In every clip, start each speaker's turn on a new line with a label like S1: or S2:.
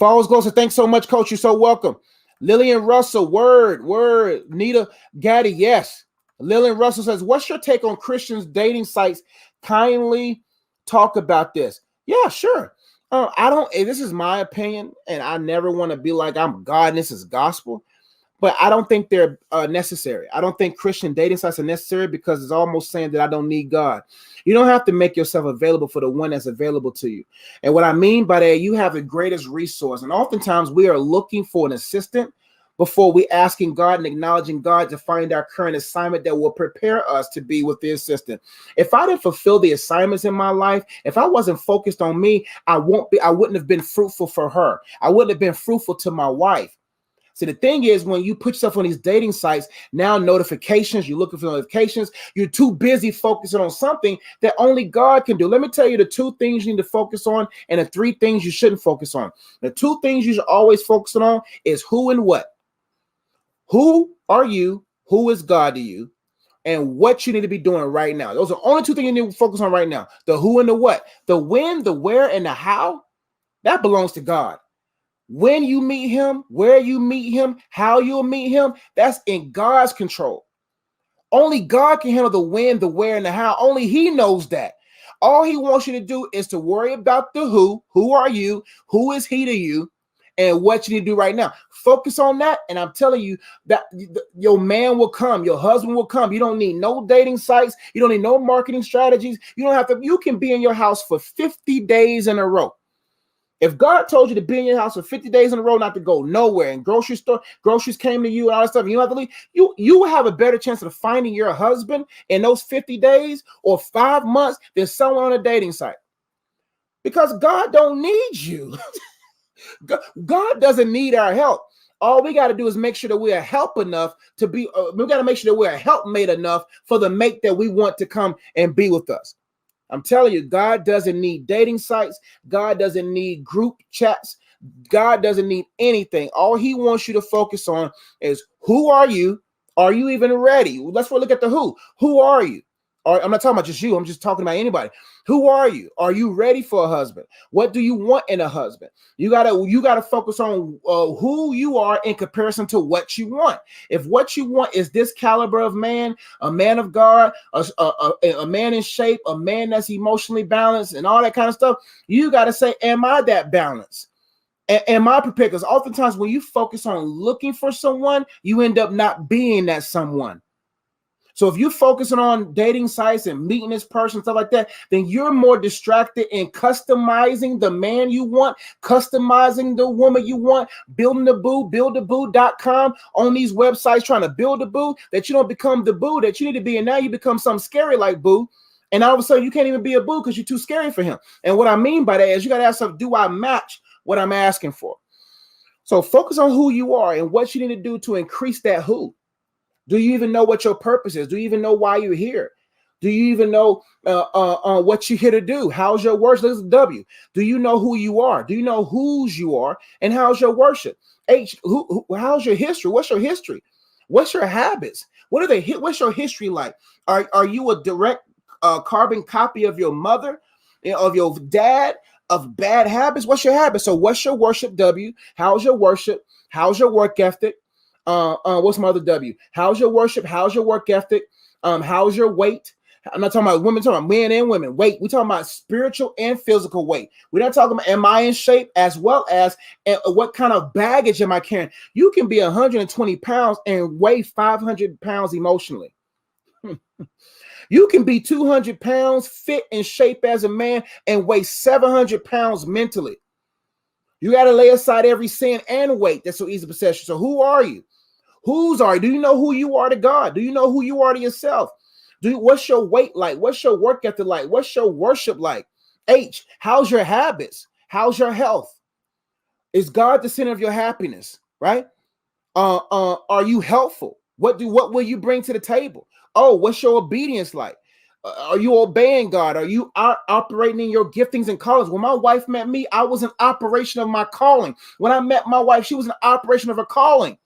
S1: Falls Glow, so thanks so much, Coach. You're so welcome. Lillian Russell, word. Nita Gaddy, yes. Lillian Russell says, what's your take on Christians dating sites? Kindly talk about this. Yeah, sure. This is my opinion, and I never want to be like I'm God and this is gospel, but I don't think they're necessary. I don't think Christian dating sites are necessary because it's almost saying that I don't need God. You don't have to make yourself available for the one that's available to you. And what I mean by that, you have the greatest resource. And oftentimes we are looking for an assistant before we asking God and acknowledging God to find our current assignment that will prepare us to be with the assistant. If I didn't fulfill the assignments in my life, if I wasn't focused on me, I wouldn't have been fruitful for her. I wouldn't have been fruitful to my wife. See, the thing is, when you put yourself on these dating sites, now notifications, you're looking for notifications, you're too busy focusing on something that only God can do. Let me tell you the 2 things you need to focus on and the 3 things you shouldn't focus on. The 2 things you should always focus on is who and what. Who are you? Who is God to you? And what you need to be doing right now. Those are the only 2 things you need to focus on right now. The who and the what. The when, the where, and the how, that belongs to God. When you meet him, where you meet him, how you'll meet him, that's in God's control. Only God can handle the when, the where, and the how. Only he knows that. All he wants you to do is to worry about the who are you, who is he to you, and what you need to do right now. Focus on that, and I'm telling you that your man will come, your husband will come. You don't need no dating sites. You don't need no marketing strategies. You can be in your house for 50 days in a row. If God told you to be in your house for 50 days in a row, not to go nowhere, and groceries came to you and all that stuff, and you don't have to leave, you will have a better chance of finding your husband in those 50 days or 5 months than someone on a dating site. Because God don't need you. God doesn't need our help. All we got to do is make sure that we are help enough to be, we got to make sure that we're helpmate enough for the mate that we want to come and be with us. I'm telling you, God doesn't need dating sites. God doesn't need group chats. God doesn't need anything. All he wants you to focus on is who are you? Are you even ready? Let's look at the who. Who are you? I'm not talking about just you. I'm just talking about anybody. Who are you? Are you ready for a husband? What do you want in a husband? You gotta focus on who you are in comparison to what you want. If what you want is this caliber of man, a man of God, a man in shape, a man that's emotionally balanced, and all that kind of stuff, you gotta say, am I that balanced? Am I prepared? Because oftentimes when you focus on looking for someone, you end up not being that someone. So if you're focusing on dating sites and meeting this person, stuff like that, then you're more distracted in customizing the man you want, customizing the woman you want, building the boo, buildaboo.com on these websites, trying to build a boo, that you don't become the boo that you need to be. And now you become something scary like boo. And all of a sudden you can't even be a boo because you're too scary for him. And what I mean by that is you got to ask yourself, do I match what I'm asking for? So focus on who you are and what you need to do to increase that who. Do you even know what your purpose is? Do you even know why you're here? Do you even know what you're here to do? How's your worship? This is W. Do you know who you are? Do you know whose you are? And how's your worship? H. How's your history? What's your history? What's your habits? What's your history like? Are you a direct carbon copy of your mother, of your dad, of bad habits? What's your habit? So what's your worship? W. How's your worship? How's your work ethic? What's my other W? How's your worship? How's your work ethic? How's your weight? I'm not talking about women, I'm talking about men and women. Weight. We're talking about spiritual and physical weight. We're not talking about am I in shape, as well as what kind of baggage am I carrying? You can be 120 pounds and weigh 500 pounds emotionally. You can be 200 pounds, fit in shape as a man, and weigh 700 pounds mentally. You got to lay aside every sin and weight that's so easy to possession. So who are you? Whose are you? Do you know who you are to God? Do you know who you are to yourself? What's your weight like? What's your work ethic like? What's your worship like? H, how's your habits? How's your health? Is God the center of your happiness? Right? Are you helpful? What will you bring to the table? Oh, what's your obedience like? Are you obeying God? Are you operating in your giftings and callings? When my wife met me, I was an operation of my calling. When I met my wife, she was an operation of her calling.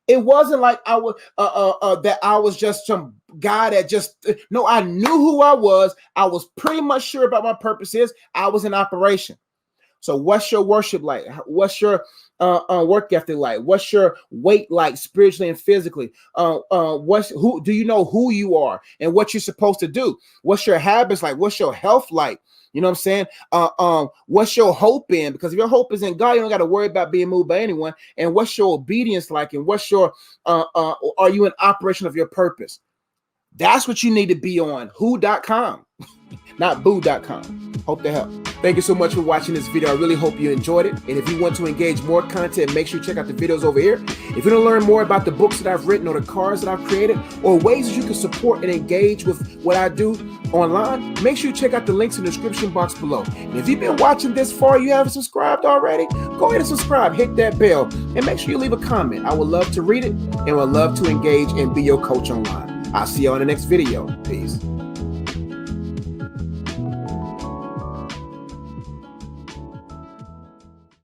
S1: It wasn't like I was that I was just some guy that just no. I knew who I was. I was pretty much sure about my purposes. I was in operation. So what's your worship like? What's your work ethic like? What's your weight like spiritually and physically? Who do you know who you are and what you're supposed to do? What's your habits like? What's your health like? You know what I'm saying? What's your hope in? Because if your hope is in God, you don't got to worry about being moved by anyone. And what's your obedience like? And what's your are you in operation of your purpose? That's what you need to be on who.com, not boo.com. Hope to help. Thank you so much for watching this video. I really hope you enjoyed it. And if you want to engage more content, make sure you check out the videos over here. If you want to learn more about the books that I've written or the cards that I've created or ways that you can support and engage with what I do online, make sure you check out the links in the description box below. And if you've been watching this far, you haven't subscribed already, go ahead and subscribe, hit that bell, and make sure you leave a comment. I would love to read it and would love to engage and be your coach online. I'll see you on the next video. Peace.